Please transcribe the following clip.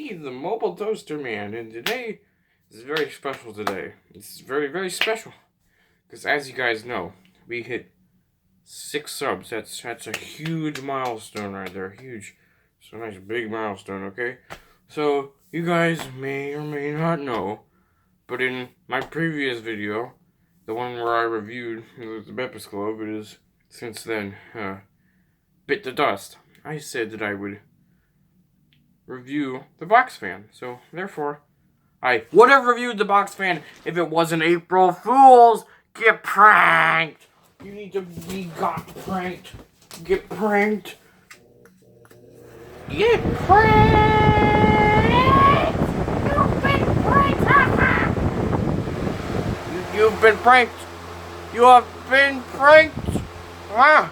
me, the Mobile Toaster Man, and today is very special today. It's very, very special. Because as you guys know, we hit 6 subs. That's a huge milestone right there. Huge. It's a nice big milestone, okay? So, you guys may or may not know, but in my previous video, the one where I reviewed the Beppis Globe, it has since then bit the dust. I said that I would review the Box Fan. So, therefore, I would have reviewed the Box Fan if it wasn't April Fool's. Get pranked! You need to be got pranked. Get pranked. Get pranked! You've been pranked! You've been pranked! You have been pranked! Ah!